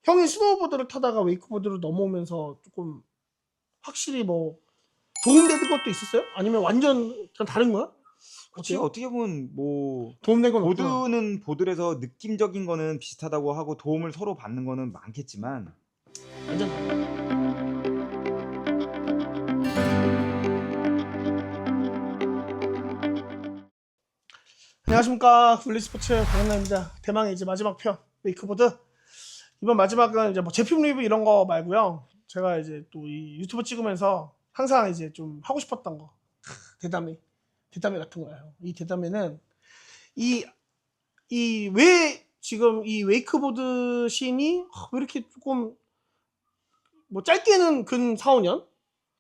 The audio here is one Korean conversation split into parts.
형이 스노우보드를 타다가 웨이크보드로 넘어오면서 조금 확실히 뭐 도움되는 것도 있었어요? 아니면 완전 그냥 다른 거야? 그치, 어때요? 어떻게 보면 뭐 도움된 건 없구나. 보드는 보드라서 느낌적인 거는 비슷하다고 하고 도움을 서로 받는 거는 많겠지만 완전 안녕하십니까. 분리스포츠 강현나입니다. 대망의 이제 마지막 편 웨이크보드. 이번 마지막은 이제 뭐 제품 리뷰 이런 거 말고요. 제가 이제 또 이 유튜브 찍으면서 항상 이제 좀 하고 싶었던 거 대담회 같은 거예요. 이 대담회는 이 왜 지금 이 웨이크보드 씬이 왜 이렇게 조금 뭐 짧게는 근 4, 5년,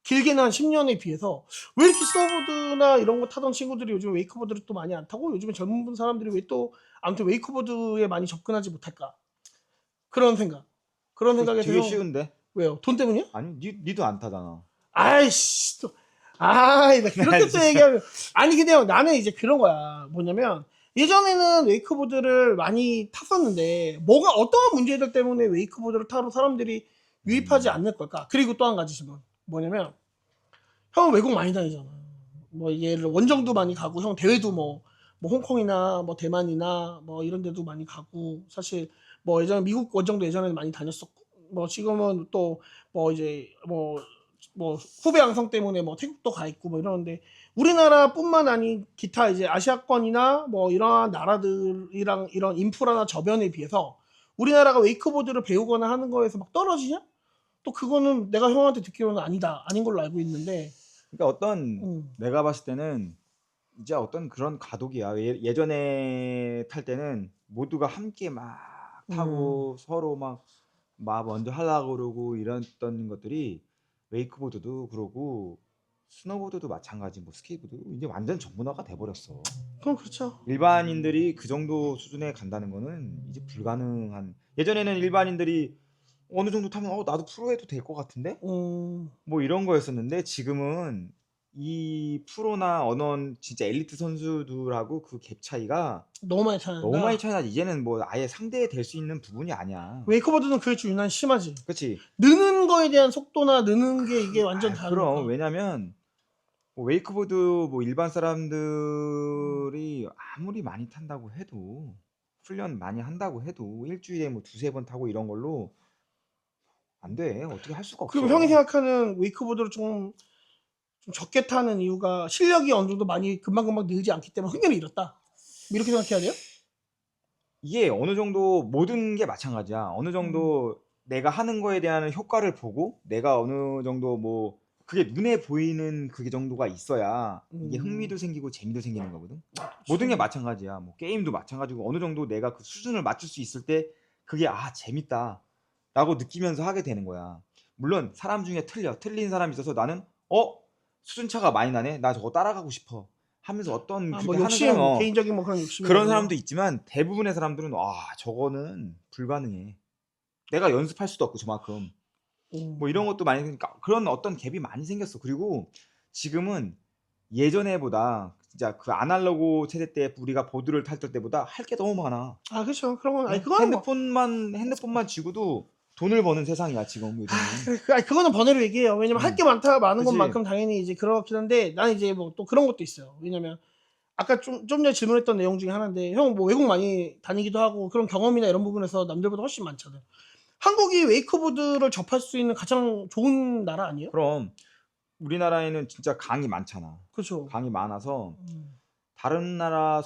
길게는 한 10년에 비해서 왜 이렇게 스노보드나 이런 거 타던 친구들이 요즘 웨이크보드를 또 많이 안 타고 요즘에 젊은 사람들이 왜 또 아무튼 웨이크보드에 많이 접근하지 못할까? 그런 생각. 그런 그 생각에서 되게 형 쉬운데. 왜요? 돈 때문이야? 아니 니도 안 타잖아. 아이씨 또 아이 나 그렇게 또 진짜. 얘기하면 아니 근데 형 나는 이제 그런 거야. 뭐냐면 예전에는 웨이크보드를 많이 탔었는데 뭐가 어떠한 문제들 때문에 웨이크보드를 타러 사람들이 유입하지 않는 걸까? 그리고 또 한 가지 질문 뭐냐면 형은 외국 많이 다니잖아. 뭐 예를 들어 원정도 많이 가고 형 대회도 뭐 홍콩이나 뭐 대만이나 뭐 이런 데도 많이 가고 사실 뭐 예전에 미국 원정도 예전에는 많이 다녔었고 뭐 지금은 또 뭐 이제 뭐 후배 양성 때문에 뭐 태국도 가 있고 뭐 이러는데 우리나라뿐만 아닌 기타 이제 아시아권이나 뭐 이러한 나라들이랑 이런 인프라나 저변에 비해서 우리나라가 웨이크보드를 배우거나 하는 거에서 막 떨어지냐? 또 그거는 내가 형한테 듣기로는 아닌 걸로 알고 있는데 그러니까 어떤 음. 내가 봤을 때는 이제 어떤 그런 가독이야. 예전에 탈 때는 모두가 함께 막 음. 타고 서로 막 먼저 하려고 그러고 이랬던 것들이 웨이크보드도 그러고 스노보드도 마찬가지 뭐 스케이트보드 이제 완전 전문화가 돼버렸어. 그럼 그렇죠. 일반인들이 그 정도 수준에 간다는 거는 이제 불가능한. 예전에는 일반인들이 어느 정도 타면 나도 프로 해도 될 것 같은데 음. 뭐 이런 거였었는데 지금은 이 프로나 언원 진짜 엘리트 선수들하고 그 갭 차이가 너무 많이 너무 많이 차이난다. 차이 나지. 이제는 뭐 아예 상대 될 수 있는 부분이 아니야. 웨이크보드는 그게 좀 유난히 심하지. 그치? 느는 거에 대한 속도나 느는 게 이게 완전 그럼 다르니까. 왜냐면 뭐 웨이크보드 뭐 일반 사람들이 아무리 많이 탄다고 해도 훈련 많이 한다고 해도 일주일에 뭐 두세 번 타고 이런 걸로 안 돼. 어떻게 할 수가 그럼 형이 없어. 생각하는 웨이크보드를 좀 적게 타는 이유가 실력이 어느 정도 많이 금방금방 늘지 않기 때문에 흥미를 잃었다. 뭐 이렇게 생각해야 돼요? 이게 어느 정도 모든 게 마찬가지야. 어느 음. 정도 내가 하는 거에 대한 효과를 보고 내가 어느 정도 뭐 그게 눈에 보이는 그게 정도가 있어야 이게 음. 흥미도 생기고 재미도 생기는 거거든. 모든 게 그렇지. 마찬가지야. 뭐 게임도 마찬가지고 어느 정도 내가 그 수준을 맞출 수 있을 때 그게 재밌다라고 느끼면서 하게 되는 거야. 물론 사람 중에 틀린 사람이 있어서 나는 수준차가 많이 나네. 나 저거 따라가고 싶어. 하면서 어떤 아, 그렇게 뭐 하는 사람은 욕심, 개인적인 뭐 그런 그런 욕심이라든가. 사람도 있지만 대부분의 사람들은 저거는 불가능해. 내가 연습할 수도 없고 저만큼. 뭐 이런 음. 것도 많이 생기니까 그런 어떤 갭이 많이 생겼어. 그리고 지금은 예전에보다 진짜 그 아날로그 세대 때 우리가 보드를 탈 때보다 할 게 너무 많아. 아, 그렇죠. 그런 건 아니 어? 그거는 뭐 핸드폰만 쥐고도 돈을 버는 세상이야 지금 요즘은. 아니, 그거는 번외로 얘기해요. 왜냐면 할 게 많은 그치? 것만큼 당연히 이제 그렇긴 한데 나는 이제 뭐 또 그런 것도 있어요. 왜냐면 아까 좀 전에 질문했던 내용 중에 하나인데 형 뭐 외국 많이 다니기도 하고 그런 경험이나 이런 부분에서 남들보다 훨씬 많잖아요. 한국이 웨이크보드를 접할 수 있는 가장 좋은 나라 아니에요? 그럼 우리나라에는 진짜 강이 많잖아. 그렇죠. 강이 많아서 음. 다른 나라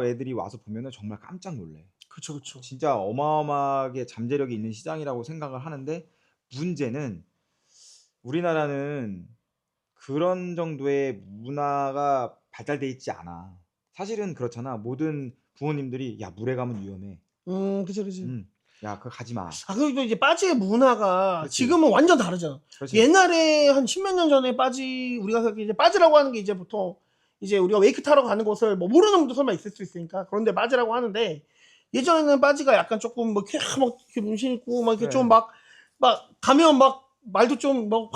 애들이 와서 보면은 정말 깜짝 놀래. 그쵸, 그쵸. 진짜 어마어마하게 잠재력이 있는 시장이라고 생각을 하는데 문제는 우리나라는 그런 정도의 문화가 발달돼 있지 않아. 사실은 그렇잖아. 모든 부모님들이 야, 물에 가면 위험해. 그치, 그치. 야, 그거 가지 마. 아, 그리고 또 이제 바지의 문화가 그렇지. 지금은 완전 다르잖아. 그렇지. 옛날에 한 십몇 년 전에 바지, 우리가 생각해 이제 바지라고 하는 게 이제 보통 이제 우리가 웨이크 타러 가는 곳을 뭐 모르는 분도 설마 있을 수 있으니까. 그런데 바지라고 하는데 예전에는 바지가 약간 조금 뭐 이렇게 막 이렇게 문신 있고 막 이렇게 좀 그래. 막 가면 막 말도 좀 막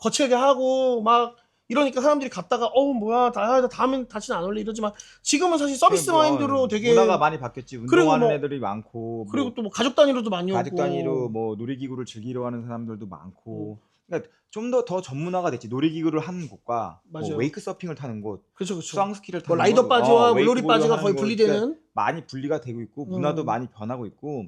거칠게 하고 막 이러니까 사람들이 갔다가 뭐야 나 다음엔 다시는 안 올래 이러지만 지금은 사실 서비스 뭐, 마인드로 되게 문화가 많이 바뀌었지. 그리고 운동하는 뭐 애들이 많고 그리고 뭐 또 뭐 가족 단위로도 많이 가족 단위로 오고 뭐 놀이기구를 즐기러 가는 사람들도 많고. 그러니까 좀 더 전문화가 됐지. 놀이기구를 하는 곳과 뭐 맞아요. 웨이크 서핑을 타는 곳, 그렇죠. 수상 스키를 뭐 타는 라이더 곳, 바지와 물놀이 웨이크보드 바지가 하는 거의 곳, 분리되는 그러니까 많이 분리가 되고 있고 문화도 음. 많이 변하고 있고,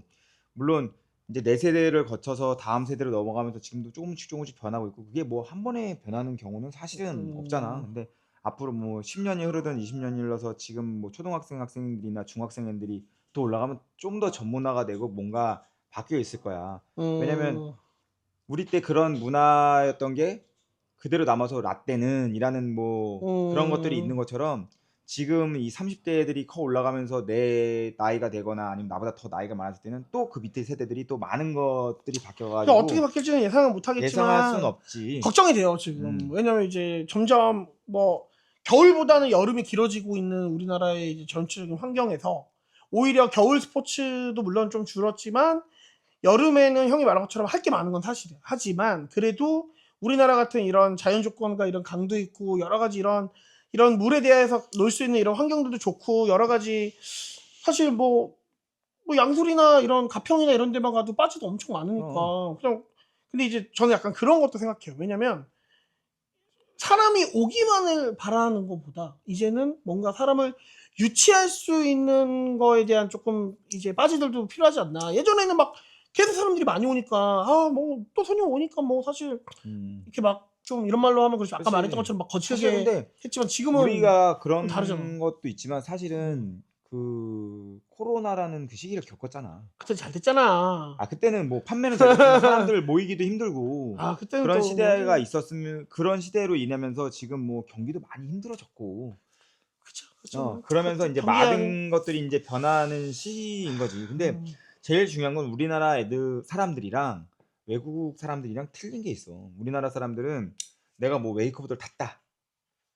물론 이제 네 세대를 거쳐서 다음 세대로 넘어가면서 지금도 조금씩 변하고 있고, 그게 뭐 한 번에 변하는 경우는 사실은 없잖아. 근데 앞으로 뭐 10년이 흐르든 20년이 흘러서 지금 뭐 초등학생 학생들이나 중학생들이 또 올라가면 좀 더 전문화가 되고 뭔가 바뀌어 있을 거야. 왜냐면 우리 때 그런 문화였던 게 그대로 남아서 라떼는 이라는 뭐 그런 것들이 있는 것처럼 지금 이 30대들이 커 올라가면서 내 나이가 되거나 아니면 나보다 더 나이가 많았을 때는 또 그 밑에 세대들이 또 많은 것들이 그러니까 어떻게 바뀌어가지고 바뀔지는 예상은 못 예상할 수는 하겠지만 없지. 걱정이 돼요 지금. 왜냐면 이제 점점 뭐 겨울보다는 여름이 길어지고 있는 우리나라의 이제 전체적인 환경에서 오히려 겨울 스포츠도 물론 좀 줄었지만 여름에는 형이 말한 것처럼 할 게 많은 건 사실이야. 하지만 그래도 우리나라 같은 이런 자연 조건과 이런 강도 있고 여러 가지 이런 물에 대해서 놀 수 있는 이런 환경들도 좋고 여러 가지 사실 뭐 양술이나 이런 가평이나 이런 데만 가도 빠지도 엄청 많으니까 그냥 근데 이제 저는 약간 그런 것도 생각해요. 왜냐면 사람이 오기만을 바라는 것보다 이제는 뭔가 사람을 유치할 수 있는 거에 대한 조금 이제 빠지들도 필요하지 않나. 예전에는 막 계속 사람들이 많이 오니까 뭐 또 손님 오니까 뭐 사실 이렇게 막 좀 이런 말로 하면 그렇지 아까 그치. 말했던 것처럼 막 사실 거칠게 근데 했지만 지금은 우리가 좀 그런 다르잖아. 것도 있지만 사실은 그 코로나라는 그 시기를 겪었잖아. 그때 잘 됐잖아. 그때는 뭐 판매는 잘 됐지만 사람들 모이기도 힘들고 그때는 그런 또 시대가 뭐지? 있었으면, 그런 시대로 인하면서 지금 뭐 경기도 많이 힘들어졌고, 그쵸. 그러면서 이제 경기하는 많은 것들이 이제 변하는 시기인 거지. 근데 제일 중요한 건 우리나라 사람들이랑 외국 사람들이랑 틀린 게 있어. 우리나라 사람들은 내가 뭐 웨이크보드를 탔다.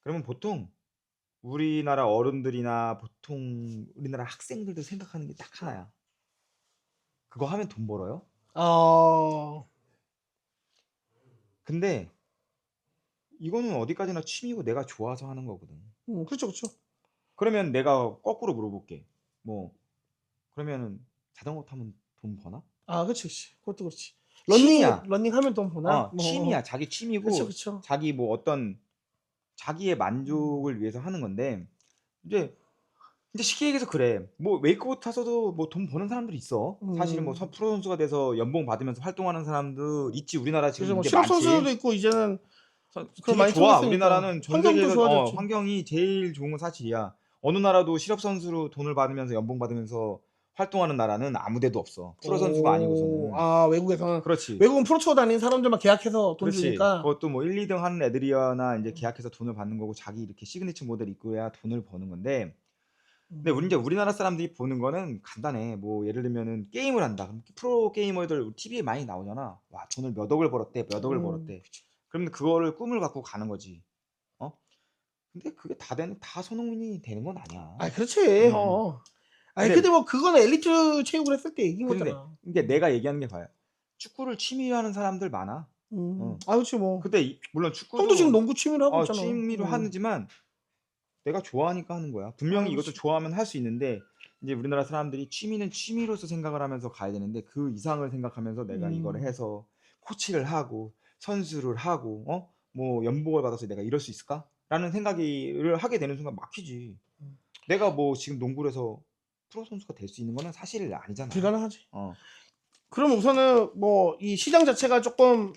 그러면 보통 우리나라 어른들이나 보통 우리나라 학생들도 생각하는 게 딱 하나야. 그거 하면 돈 벌어요? 어, 근데 이거는 어디까지나 취미고 내가 좋아서 하는 거거든. 그렇죠. 그러면 내가 거꾸로 물어볼게. 뭐 그러면은 자전거 타면 돈 버나? 그치. 그것도 그렇지. 취미야. 러닝하면 돈 버나? 취미야. 자기 취미고 그쵸. 자기 뭐 어떤 자기의 만족을 위해서 하는 건데, 이제 쉽게 얘기해서 그래. 뭐 웨이크보드 타서도 뭐 돈 버는 사람들이 있어. 사실은 뭐 프로 선수가 돼서 연봉 받으면서 활동하는 사람도 있지. 우리나라 지금 그래서 뭐 이게 실업 선수도 많지. 있고 이제는 그걸 되게 많이 좋아. 통했으니까 우리나라는 전 환경도 세계에서 좋아졌지. 환경이 제일 좋은 건 사실이야. 어느 나라도 실업 선수로 돈을 받으면서 연봉 받으면서 활동하는 나라는 아무 데도 없어. 프로 선수가 아니고서는. 외국에서는 그렇지. 외국은 프로투어 다니는 사람들만 계약해서 돈 그렇지. 주니까. 그것도 뭐 1, 2등 하는 애들이거나 이제 계약해서 돈을 받는 거고, 자기 이렇게 시그니처 모델 입고야 돈을 버는 건데, 근데 이제 우리나라 사람들이 보는 거는 간단해. 뭐 예를 들면은 게임을 한다. 그럼 프로 게이머들 TV에 많이 나오잖아. 와, 돈을 몇 억을 벌었대. 몇 억을 벌었대. 그러면 그거를 꿈을 갖고 가는 거지. 근데 그게 다 손흥민이 되는 건 아니야. 그렇지. 근데 근데 뭐 그거는 엘리트 체육을 했을 때 얘기인 거잖아. 이게 내가 얘기하는 게 봐요. 축구를 취미로 하는 사람들 많아. 그렇지 뭐. 근데 물론 형도 지금 축구도 농구 취미로 하고 있잖아. 취미로 하지만 내가 좋아하니까 하는 거야. 분명히 이것도 그렇지. 좋아하면 할 수 있는데, 이제 우리나라 사람들이 취미는 취미로서 생각을 하면서 가야 되는데 그 이상을 생각하면서 내가 이거를 해서 코치를 하고 선수를 하고 뭐 연봉을 받아서 내가 이럴 수 있을까? 라는 생각을 하게 되는 순간 막히지. 내가 뭐 지금 농구를 해서 프로 선수가 될 수 있는 거는 사실 아니잖아. 불가능하지. 어. 그럼 우선은 뭐 이 시장 자체가 조금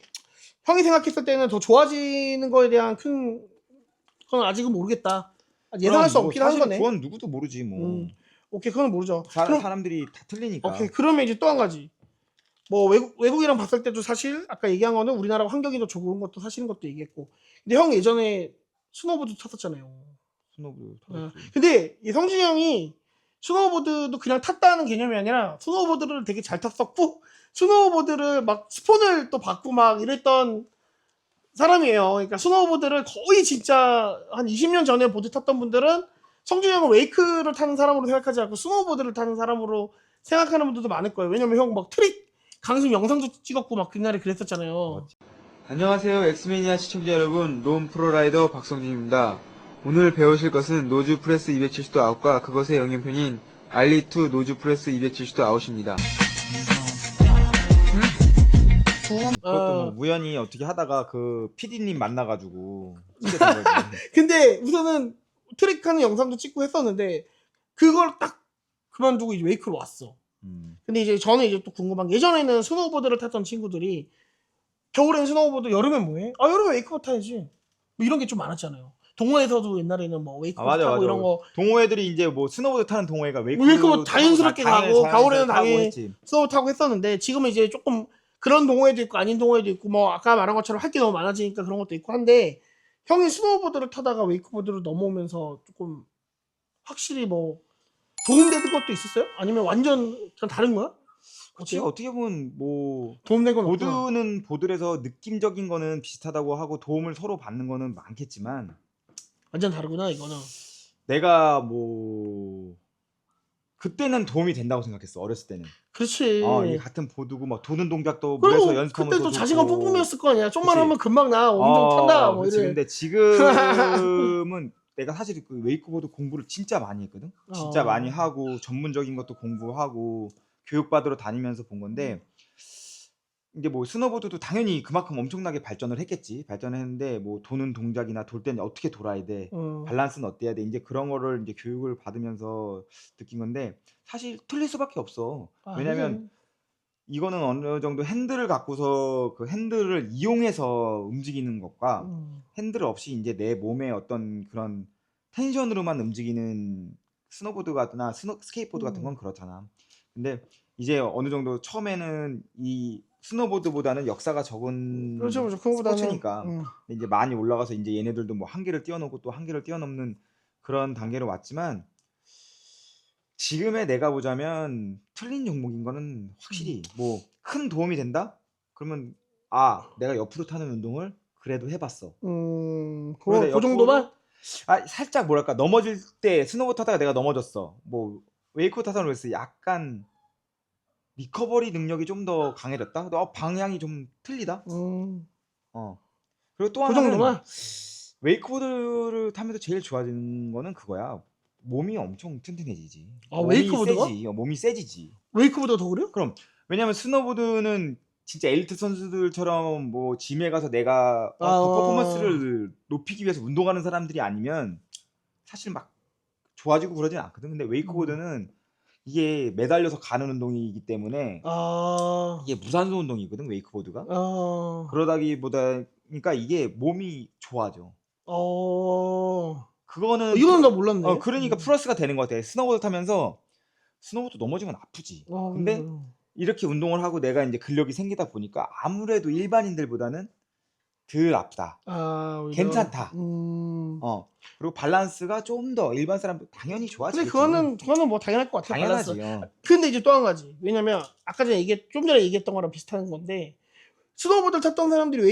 형이 생각했을 때는 더 좋아지는 거에 대한 큰 건 아직은 모르겠다. 예상할 그럼 수 뭐 없긴 한 사실 거네. 그건 누구도 모르지 뭐. 오케이, 그건 모르죠. 그럼 사람들이 다 틀리니까. 오케이, 그러면 이제 또 한 가지. 뭐 외국이랑 봤을 때도 사실 아까 얘기한 거는 우리나라 환경이 더 좋은 것도 사실인 것도 얘기했고. 근데 형 예전에 스노보드 탔었잖아요. 스노브 타봤지. 근데 이 성진이 형이 스노보드도 그냥 탔다는 개념이 아니라 스노보드를 되게 잘 탔었고 스노보드를 막 스폰을 또 받고 막 이랬던 사람이에요. 그러니까 스노보드를 거의 진짜 한 20년 전에 보드 탔던 분들은 성준이 형을 웨이크를 타는 사람으로 생각하지 않고 스노보드를 타는 사람으로 생각하는 분들도 많을 거예요. 왜냐면 형 막 트릭 강습 영상도 찍었고 막 그날에 그랬었잖아요. 안녕하세요. 엑스매니아 시청자 여러분, 롬 프로라이더 박성진입니다. 오늘 배우실 것은 노즈 프레스 270도 아웃과 그것의 영향편인 알리2 노즈 프레스 270도 아웃입니다. 그것도 뭐 어, 우연히 어떻게 하다가 그 PD님 만나가지고 찍게 된 거지. 근데 우선은 트릭하는 영상도 찍고 했었는데 그걸 딱 그만두고 이제 웨이크로 왔어. 근데 이제 저는 이제 또 궁금한 게 예전에는 스노우보드를 탔던 친구들이 겨울엔 스노우보드, 여름엔 뭐해? 아, 여름에 웨이크보드 타야지. 뭐 이런 게 좀 많았잖아요. 동호회에서도 옛날에는 뭐 아 웨이크보드 맞아 타고 맞아. 이런 거 동호회들이 이제 뭐 스노보드 타는 동호회가 웨이크보드 웨이크보드 자연스럽게 가고 겨울에는 타고 당연히 했지. 스노우 타고 했었는데 지금은 이제 조금 그런 동호회도 있고 아닌 동호회도 있고 뭐 아까 말한 것처럼 할 게 너무 많아지니까 그런 것도 있고 한데 형이 스노우보드를 타다가 웨이크보드로 넘어오면서 조금 확실히 뭐 도움되는 것도 있었어요? 아니면 완전 좀 다른 거야? 그치 어때요? 어떻게 보면 뭐 도움된 건 없구나. 보드는 보드에서 느낌적인 거는 비슷하다고 하고 도움을 서로 받는 거는 많겠지만 완전 다르구나 이거는. 내가 뭐 그때는 도움이 된다고 생각했어 어렸을 때는. 그렇지. 이게 같은 보드고 막 도는 동작도 물에서 그리고 연습하면 그때 더 또 자신감 좋고. 뿜뿜이었을 거 아니야. 좀만 그치. 하면 금방 나. 엄청 탄다. 뭐 그치. 이래. 근데 지금은 내가 사실 그 웨이크보드 공부를 진짜 많이 했거든. 진짜 많이 하고 전문적인 것도 공부하고 교육받으러 다니면서 본 건데 이제 뭐 스노보드도 당연히 그만큼 엄청나게 발전을 했겠지. 발전했는데 뭐 도는 동작이나 돌 때는 어떻게 돌아야 돼. 밸런스는 어때야 돼. 이제 그런 거를 이제 교육을 받으면서 느낀 건데 사실 틀릴 수밖에 없어. 왜냐면 그지. 이거는 어느 정도 핸들을 갖고서 그 핸들을 이용해서 움직이는 것과 핸들 없이 이제 내 몸의 어떤 그런 텐션으로만 움직이는 스노보드나 스케이트보드 같은 건 그렇잖아. 근데 이제 어느 정도 처음에는 이 스노보드보다는 역사가 적은 그렇죠, 그렇죠. 그거보다는 스포츠니까 근데 이제 많이 올라가서 이제 얘네들도 뭐 한계를 뛰어넘고 또 한계를 뛰어넘는 그런 단계로 왔지만 지금의 내가 보자면 틀린 종목인 거는 확실히 뭐 큰 도움이 된다? 그러면 내가 옆으로 타는 운동을 그래도 해봤어. 그런데 그 정도만? 살짝 뭐랄까 넘어질 때 스노보 타다가 내가 넘어졌어. 뭐 웨이크보드 타다가 그랬어. 약간 리커버리 능력이 좀 더 강해졌다. 방향이 좀 틀리다. 어. 그리고 또 그 하나는 정도만? 웨이크보드를 타면서 제일 좋아지는 거는 그거야. 몸이 엄청 튼튼해지지. 아, 몸이 웨이크보드가? 세지. 몸이 세지지. 웨이크보드가 더 그래요? 그럼 왜냐면 스노보드는 진짜 엘리트 선수들처럼 뭐 짐에 가서 내가 더 퍼포먼스를 높이기 위해서 운동하는 사람들이 아니면 사실 막 좋아지고 그러진 않거든. 근데 웨이크보드는 이게 매달려서 가는 운동이기 때문에 이게 무산소 운동이거든 웨이크보드가. 그러다기보다 그러니까 이게 몸이 좋아져. 그거는 이거는 나 몰랐네. 그러니까 플러스가 되는 것 같아. 스노보드 타면서 스노보드 넘어지면 아프지. 근데 이렇게 운동을 하고 내가 이제 근력이 생기다 보니까 아무래도 일반인들보다는 덜 아프다. 오히려. 괜찮다. 그리고 밸런스가 좀 더 일반 사람도 당연히 근데 좋아지겠지. 그거는 뭐 당연할 것 같아. 밸런스. 당연하지. 근데 이제 또 한 가지. 왜냐면 아까 전에 좀 전에 얘기했던 거랑 비슷한 건데 스노보드를 탔던 사람들이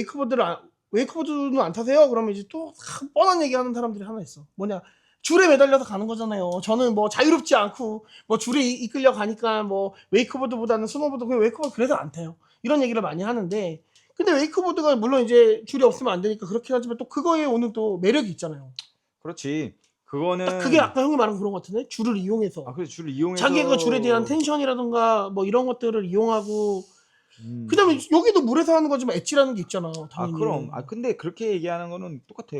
웨이크보드는 안 타세요? 그러면 이제 또 뻔한 얘기하는 사람들이 하나 있어. 뭐냐? 줄에 매달려서 가는 거잖아요. 저는 뭐 자유롭지 않고 뭐 줄에 이끌려 가니까 뭐 웨이크보드보다는 스노보드 그냥 웨이크보드 그래서 안 타요. 이런 얘기를 많이 하는데 근데 웨이크보드가 물론 이제 줄이 없으면 안 되니까 그렇긴 하지만 또 그거에 오는 또 매력이 있잖아요. 그렇지. 그거는 딱 그게 아까 형이 말한 그런 것 같은데 줄을 이용해서 그래서 줄을 이용해서 자기가 줄에 대한 텐션이라든가 뭐 이런 것들을 이용하고 그다음에 여기도 물에서 하는 거지만 엣지라는 게 있잖아. 당연히. 그럼. 근데 그렇게 얘기하는 거는 똑같아.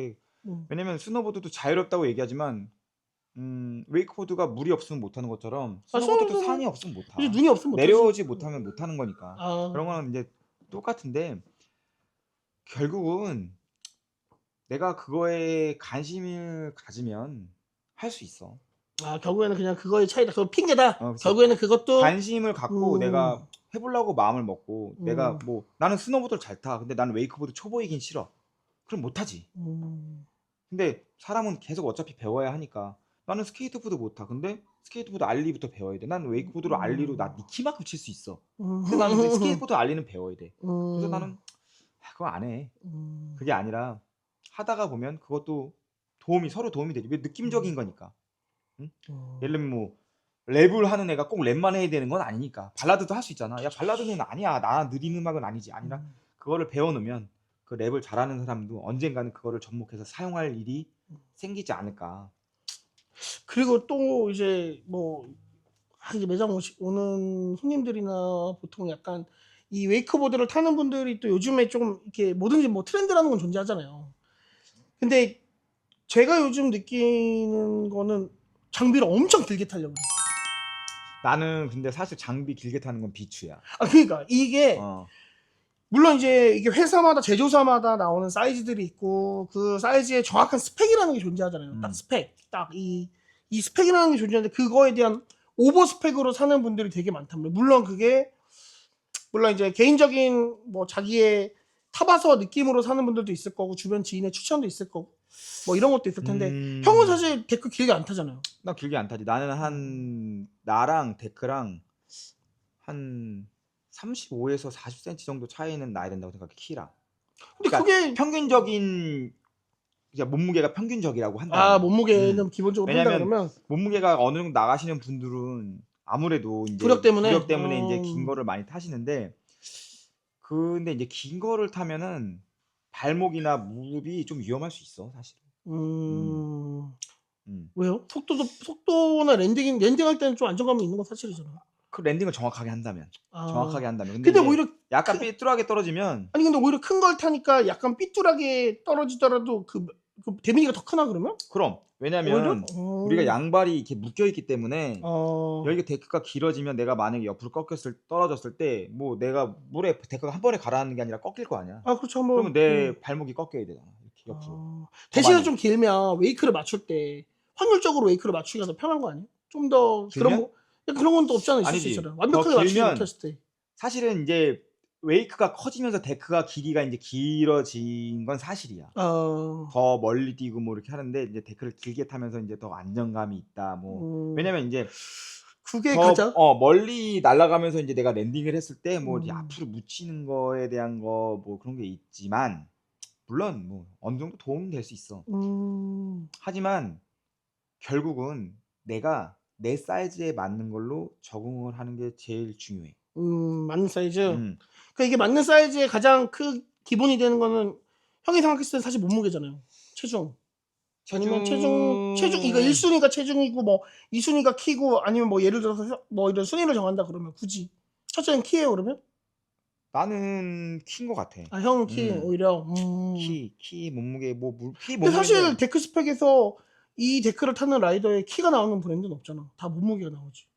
왜냐면 스노보드도 자유롭다고 얘기하지만 웨이크보드가 물이 없으면 못 하는 것처럼 스노보드도 산이 없으면 못 타. 이제 눈이 없으면 못 내려오지 못하면 못 하는 거니까. 아. 그런 거는 이제 똑같은데 결국은 내가 그거에 관심을 가지면 할 수 있어. 결국에는 그냥 그거의 차이다. 그거 핑계다. 그치. 결국에는 그것도 관심을 갖고 내가 해보려고 마음을 먹고 내가 뭐 나는 스노보드를 잘 타. 근데 나는 웨이크보드 초보이긴 싫어. 그럼 못 하지. 근데 사람은 계속 어차피 배워야 하니까 나는 스케이트보드 못 타. 근데 스케이트보드 알리부터 배워야 돼. 난 웨이크보드로 알리로 나 네 키만큼 칠 수 있어. 근데 나는 이제 스케이트보드 알리는 배워야 돼. 그래서 나는 그거 안 해. 그게 아니라 하다가 보면 그것도 서로 도움이 되지. 왜 느낌적인 거니까. 응? 예를 들면 뭐 랩을 하는 애가 꼭 랩만 해야 되는 건 아니니까. 발라드도 할 수 있잖아. 야 발라드는 아니야. 나 느린 음악은 아니지. 아니라 그거를 배워놓으면 그 랩을 잘하는 사람도 언젠가는 그거를 접목해서 사용할 일이 생기지 않을까. 그리고 또 이제 뭐 이제 매장 오는 손님들이나 보통 약간 이 웨이크보드를 타는 분들이 또 요즘에 좀 이렇게 뭐든지 뭐 트렌드라는 건 존재하잖아요. 근데 제가 요즘 느끼는 거는 장비를 엄청 길게 타려고 그래요. 나는 근데 사실 장비 길게 타는 건 비추야. 그러니까 이게 어. 물론 이제 이게 회사마다 제조사마다 나오는 사이즈들이 있고 그 사이즈의 정확한 스펙이라는 게 존재하잖아요. 딱 스펙, 딱 이 스펙이라는 게 존재하는데 그거에 대한 오버 스펙으로 사는 분들이 되게 많답니다. 물론 이제 개인적인 뭐 자기의 타봐서 느낌으로 사는 분들도 있을 거고 주변 지인의 추천도 있을 거고 뭐 이런 것도 있을 텐데 형은 사실 데크 길게 안 타잖아요. 나 길게 안 타지. 나는 나랑 데크랑 한 35에서 40cm 정도 차이는 나야 된다고 생각해. 키랑. 근데 그러니까 그게 평균적인 그냥 몸무게가 평균적이라고 한다면. 몸무게는 기본적으로 한다 왜냐면 그러면 몸무게가 어느 정도 나가시는 분들은 아무래도 이제 부력 때문에 이제 긴 거를 많이 타시는데 근데 이제 긴 거를 타면은 발목이나 무릎이 좀 위험할 수 있어, 사실. 왜요? 속도나 랜딩할 때는 좀 안정감이 있는 건 사실이잖아. 그 랜딩을 정확하게 한다면. 정확하게 한다면. 근데 근데 이제 오히려 약간 삐뚤하게 떨어지면 아니 근데 오히려 큰 걸 타니까 약간 삐뚤하게 떨어지더라도 그 데미지가 더 크나 그러면? 그럼 오히려? 왜냐면 우리가 양발이 이렇게 묶여 있기 때문에 어. 여기가 데크가 길어지면 내가 만약에 옆으로 떨어졌을 때 뭐 내가 물에 데크가 한 번에 가라앉는 게 아니라 꺾일 거 아니야. 그렇죠. 그러면 내 발목이 꺾여야 되잖아. 이렇게 옆으로. 대신에 많이. 좀 길면 웨이크를 맞출 때 확률적으로 웨이크를 맞추기가 더 편한 거 아니에요? 좀 더 길면? 그런 건 또 없잖아. 있을 수 아니지. 있잖아. 더 완벽하게 맞추지 길면 못했을 때. 사실은 이제 웨이크가 커지면서 데크가 길이가 이제 길어진 건 사실이야. 더 멀리 뛰고 뭐 이렇게 하는데 이제 데크를 길게 타면서 이제 더 안정감이 있다. 뭐 왜냐면 이제 그게 더 가장 멀리 날아가면서 이제 내가 랜딩을 했을 때 뭐 이제 음. 앞으로 묻히는 거에 대한 거 뭐 그런 게 있지만 물론 뭐 어느 정도 도움은 될 수 있어. 하지만 결국은 내가 내 사이즈에 맞는 걸로 적응을 하는 게 제일 중요해. 맞는 사이즈. 음. 그러니까 이게 맞는 사이즈의 가장 기본이 되는 거는 형이 생각했을 때 사실 몸무게잖아요. 체중. 아니면 체중 이거 1순위가 체중이고 뭐 2순위가 키고 아니면 뭐 예를 들어서 뭐 이런 순위를 정한다 그러면 굳이 첫째는 키예요 그러면? 나는 키인 것 같아. 형은 키 오히려. 키 몸무게 키 근데 사실 몸무게인데 데크 스펙에서 이 데크를 타는 라이더의 키가 나오는 브랜드는 없잖아. 다 몸무게가 나오지.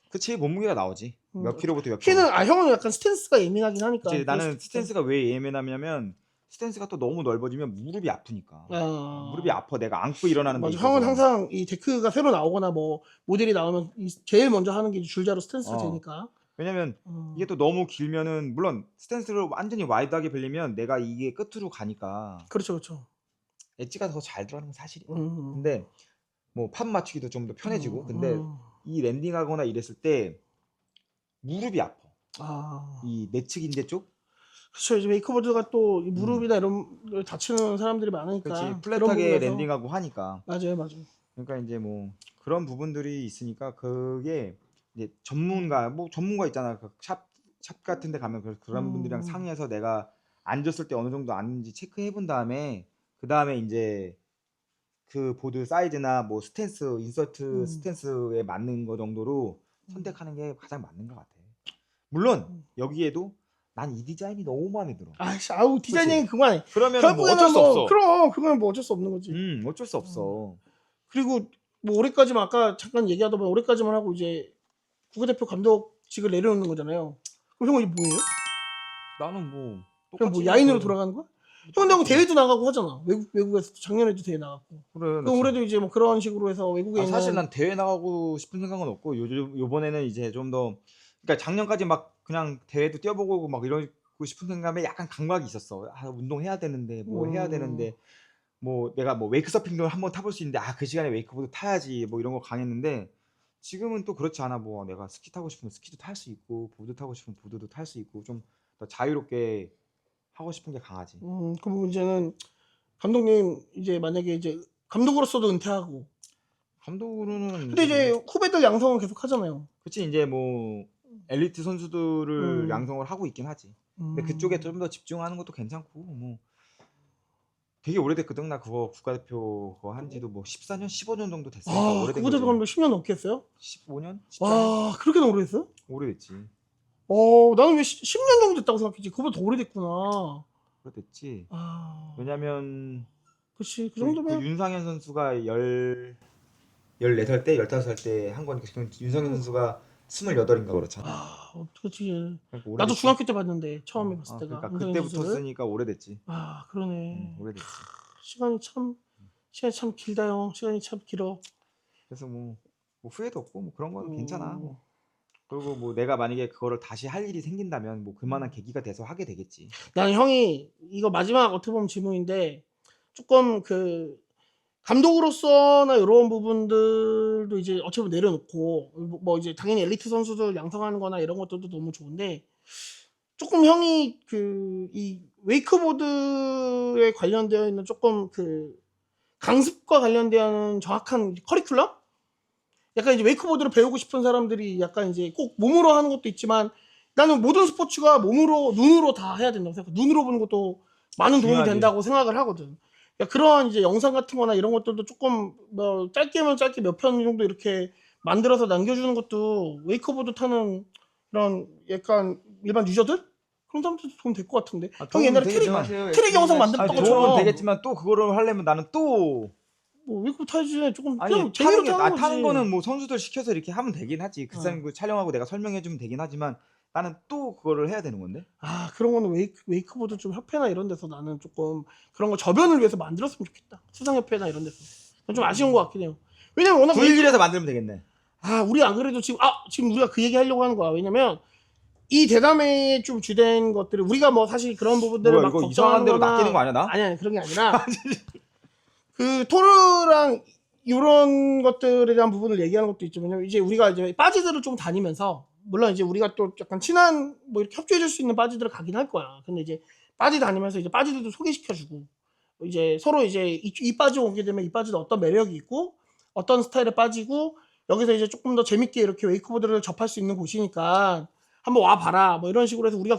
그치 몸무게가 나오지. 몇 킬로부터 몇 키는 킬로. 형은 약간 스탠스가 예민하긴 하니까. 그치 그럴 나는 수도 있겠다. 스탠스가 왜 예민하냐면 스탠스가 또 너무 넓어지면 무릎이 아프니까. 무릎이 아파. 내가 안고 일어나는 데 맞아. 있어서. 형은 항상 이 데크가 새로 나오거나 뭐 모델이 나오면 제일 먼저 하는 게 줄자로 스탠스가 되니까. 왜냐면 이게 또 너무 길면은 물론 스탠스를 완전히 와이드하게 벌리면 내가 이게 끝으로 가니까 그렇죠, 그렇죠. 엣지가 더 잘 들어가는 건 사실이야. 근데 뭐 팝 맞추기도 좀 더 편해지고 근데 이 랜딩하거나 이랬을 때 무릎이 아파. 이 내측 인대 쪽? 그렇죠. 이제 웨이크보드가 또 이 무릎이나 이런 걸 다치는 사람들이 많으니까. 그렇지. 그런 플랫하게 부분에서 랜딩하고 하니까. 맞아요. 그러니까 이제 뭐 그런 부분들이 있으니까 그게 이제 전문가 뭐 전문가 있잖아. 그 샵 같은 데 가면 그런 분들이랑 상의해서 내가 앉았을 때 어느 정도 앉는지 체크해 본 다음에 그다음에 이제 그 보드 사이즈나 뭐 스탠스, 인서트 스탠스에 맞는 거 정도로 선택하는 게 가장 맞는 것 같아. 물론 여기에도 난 이 디자인이 너무 마음에 들어. 디자인 얘기 그만해. 그러면 뭐 어쩔 수 뭐 없어. 그럼 그건 뭐 어쩔 수 없는 거지. 어쩔 수 없어. 그리고 뭐 올해까지만 아까 잠깐 얘기하다 보면 올해까지만 하고 이제 국가대표 감독직을 내려놓는 거잖아요. 그럼 형은 이게 뭐예요? 나는 뭐 그럼 뭐 똑같이 야인으로 해도 돌아가는 거야? 형 근데 뭐 대회도 나가고 하잖아. 외국에서 작년에도 대회 나갔고. 그래. 그럼 올해도 이제 뭐 그런 식으로 해서 외국에 있는 사실 난 대회 나가고 싶은 생각은 없고 요번에는 이제 좀 더 그러니까 작년까지 막 그냥 대회도 뛰어보고 막 이러고 싶은 생각에 약간 강박이 있었어. 운동해야 되는데 뭐 해야 되는데 뭐 내가 뭐 웨이크 서핑도 한번 타볼 수 있는데 그 시간에 웨이크보드 타야지 뭐 이런 거 강했는데 지금은 또 그렇지 않아. 뭐 내가 스키 타고 싶으면 스키도 탈 수 있고 보드 타고 싶으면 보드도 탈 수 있고 좀 더 자유롭게 하고 싶은 게 강하지. 그럼 이제는 감독님 이제 만약에 이제 감독으로서도 은퇴하고 감독으로는 근데 이제 후배들 양성은 계속 하잖아요. 그치 이제 뭐 엘리트 선수들을 음. 양성을 하고 있긴 하지. 근데 그쪽에 좀 더 집중하는 것도 괜찮고 뭐 되게 오래됐거든. 나 그거 국가대표 그거 한지도 뭐 14년, 15년 정도 됐으니까 아, 오래된 국가대표 거지. 감독 10년 넘게 했어요? 15년? 14년? 와, 그렇게나 오래 했어요? 오래됐지. 나는 왜 10년 정도 됐다고 생각했지. 그보다 더 오래됐구나. 오래됐지. 아, 왜냐면 그치. 그 그 정도면. 윤상현 선수가 14살 때, 15살 때 한 거니까 지금 윤상현 선수가 28인가 그렇잖아. 그치. 그러니까 나도 오래됐지. 중학교 때 봤는데, 처음에 봤을 때가. 그러니까 윤상현 그때부터 선수를. 쓰니까 오래됐지. 그러네. 오래됐지. 시간이 참 길다, 형. 시간이 참 길어. 그래서 뭐 후회도 없고 뭐 그런 건 괜찮아. 음. 뭐. 그리고 뭐 내가 만약에 그거를 다시 할 일이 생긴다면 뭐 그만한 계기가 돼서 하게 되겠지. 나는 형이, 이거 마지막 어떻게 보면 질문인데, 조금 감독으로서나 이런 부분들도 이제 어찌 보면 내려놓고, 뭐 이제 당연히 엘리트 선수들 양성하는 거나 이런 것들도 너무 좋은데, 조금 형이 이 웨이크보드에 관련되어 있는 조금 강습과 관련되어 있는 정확한 커리큘럼? 약간 이제 웨이크보드를 배우고 싶은 사람들이 약간 이제 꼭 몸으로 하는 것도 있지만 나는 모든 스포츠가 눈으로 다 해야 된다고 생각해. 눈으로 보는 것도 많은 도움이 중요하지. 된다고 생각을 하거든. 그러니까 그런 이제 영상 같은 거나 이런 것들도 조금 뭐 짧게면 짧게 몇 편 정도 이렇게 만들어서 남겨주는 것도 웨이크보드 타는 이런 약간 일반 유저들? 그런 사람들도 도움 될 것 같은데. 형 도움은 옛날에 되겠지만. 트릭 영상 만들었던 도움은 것처럼 되겠지만 또 그거를 하려면 나는 또 뭐 웨이크보드 타야지. 조금 아니 그냥 타는 재미로 게 타는 거지. 타는 거는 뭐 선수들 시켜서 이렇게 하면 되긴 하지. 그 어. 사람 그 촬영하고 내가 설명해 주면 되긴 하지만 나는 또 그거를 해야 되는 건데. 그런 거는 웨이크보드 좀 협회나 이런 데서 나는 조금 그런 거 저변을 위해서 만들었으면 좋겠다. 수상협회나 이런 데서. 좀 아쉬운 것 같긴 해요. 왜냐면 워낙 구일길에서 만들면 되겠네. 우리 안 그래도 지금 우리가 그 얘기 하려고 하는 거야. 왜냐면 이 대담회에 좀 주된 것들을 우리가 뭐 사실 그런 부분들을 뭐야 막 이거 이상한 걱정하는 데로 거나 낚이는 거 아니야 나? 아니 그런 게 아니라 토르랑 이런 것들에 대한 부분을 얘기하는 것도 있죠. 왜냐면 이제 우리가 이제 바지들을 좀 다니면서 물론 이제 우리가 또 약간 친한 뭐 이렇게 협조해 줄 수 있는 바지들을 가긴 할 거야. 근데 이제 바지 다니면서 이제 바지들도 소개시켜 주고 이제 서로 이제 이 바지 오게 되면 이 바지도 어떤 매력이 있고 어떤 스타일의 바지고 여기서 이제 조금 더 재밌게 이렇게 웨이크보드를 접할 수 있는 곳이니까 한번 와 봐라. 뭐 이런 식으로 해서 우리가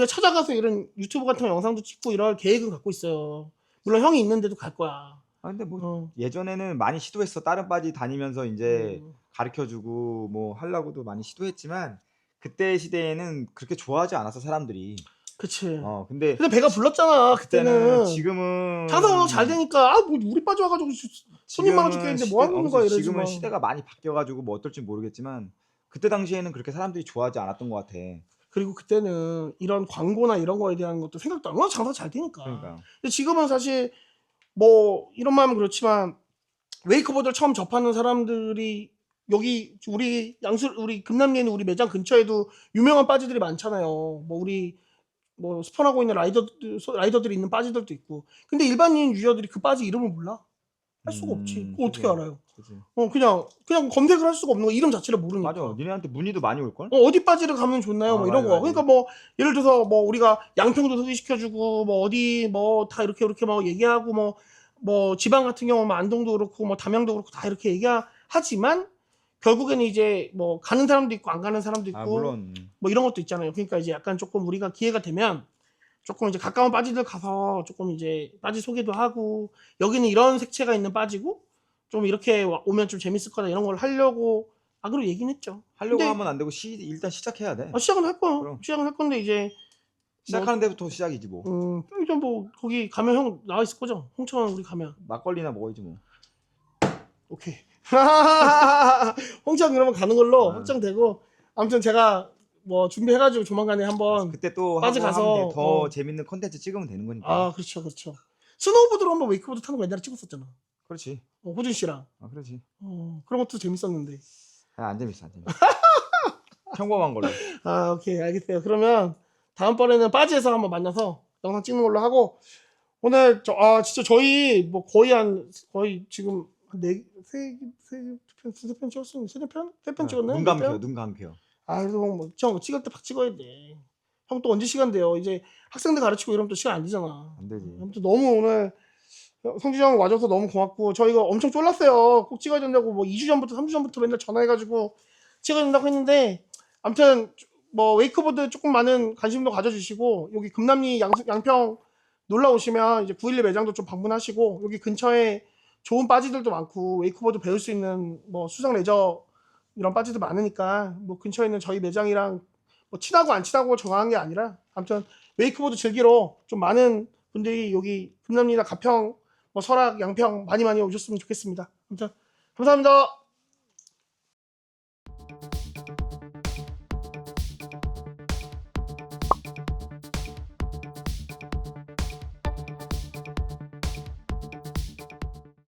찾아가서 이런 유튜브 같은 영상도 찍고 이럴 계획은 갖고 있어요. 물론 형이 있는데도 갈 거야. 근데 뭐 어. 예전에는 많이 시도했어. 다른 바지 다니면서 이제 음. 가르쳐주고 뭐 하려고도 많이 시도했지만 그때 시대에는 그렇게 좋아하지 않았어 사람들이. 그치. 근데 근데 배가 불렀잖아 그때는. 지금은 장사가 너무 잘 되니까 뭐 우리 빠져와가지고 손님만 죽겠는데 뭐 하는 거야 이러지. 지금은 뭐. 시대가 많이 바뀌어가지고 뭐 어떨지 모르겠지만 그때 당시에는 그렇게 사람들이 좋아하지 않았던 것 같아. 그리고 그때는 이런 광고나 이런 거에 대한 것도 생각도 안 하고 장사가 잘 되니까. 그러니까. 근데 지금은 사실 뭐 이런 마음은 그렇지만 웨이크보드를 처음 접하는 사람들이 여기 우리 금남리에는 우리 매장 근처에도 유명한 바지들이 많잖아요. 뭐 우리 뭐 스폰하고 있는 라이더들이 있는 바지들도 있고. 근데 일반인 유저들이 그 바지 이름을 몰라. 할 수가 없지. 그거 어떻게 그치. 알아요? 그치. 그냥 검색을 할 수가 없는 거 이름 자체를 모르니까. 맞아. 니네한테 문의도 많이 올걸? 어디 바지를 가면 좋나요? 뭐 이런 맞아, 거. 맞아. 그러니까 뭐 예를 들어서 뭐 우리가 양평도 소개시켜주고 뭐 어디 뭐 다 이렇게 막 얘기하고 뭐 지방 같은 경우 뭐 안동도 그렇고 뭐 담양도 그렇고 다 이렇게 얘기하지만 결국에는 이제 뭐 가는 사람도 있고 안 가는 사람도 있고 물론. 뭐 이런 것도 있잖아요. 그러니까 이제 약간 조금 우리가 기회가 되면 조금 이제 가까운 바지들 가서 조금 이제 바지 소개도 하고 여기는 이런 색채가 있는 바지고 좀 이렇게 오면 좀 재밌을 거다 이런 걸 하려고 그리고 얘기는 했죠. 하려고 근데 하면 안 되고 일단 시작해야 돼. 시작은 할 거야. 그럼. 시작은 할 건데 이제 시작하는 데부터 시작이지 뭐. 이제 뭐 거기 가면 형 나와 있을 거죠? 홍천 우리 가면. 막걸리나 먹어야지 뭐. 오케이. 홍천 그러면 가는 걸로 확정되고 아무튼 제가 뭐 준비해가지고 조만간에 한번 그때 또 빠지 하고 가서, 하면 더 재밌는 컨텐츠 찍으면 되는 거니까. 그렇죠. 스노우보드로 한번 웨이크보드 타는 거 옛날에 찍었었잖아. 그렇지. 호준 씨랑. 그렇지. 그런 것도 재밌었는데. 안 재밌어. 평범한 걸로. 오케이 알겠어요. 그러면 다음번에는 바지에서 한번 만나서 영상 찍는 걸로 하고 오늘 진짜 저희 뭐 거의 지금 세편 찍었으면 세 편 찍었나요? 눈 몇 감겨. 편? 눈 감겨. 그래서 형 찍을 때 팍 찍어야 돼. 형 또 언제 시간 돼요? 이제 학생들 가르치고 이러면 또 시간 안 되잖아. 안 되지. 아무튼 너무 오늘 성진이 형 와줘서 너무 고맙고 저희가 엄청 쫄랐어요. 꼭 찍어야 된다고 뭐 2주 전부터 3주 전부터 맨날 전화해가지고 찍어야 된다고 했는데 아무튼 뭐 웨이크보드 조금 많은 관심도 가져주시고 여기 금남리 양평 놀러 오시면 이제 911 매장도 좀 방문하시고 여기 근처에 좋은 바지들도 많고 웨이크보드 배울 수 있는 뭐 수상 레저 이런 바지도 많으니까 뭐 근처에 있는 저희 매장이랑 뭐 친하고 안 친하고 정하는 게 아니라 아무튼 웨이크보드 즐기러 좀 많은 분들이 여기 금남리나 가평 뭐 설악 양평 많이 오셨으면 좋겠습니다. 아무튼 감사합니다.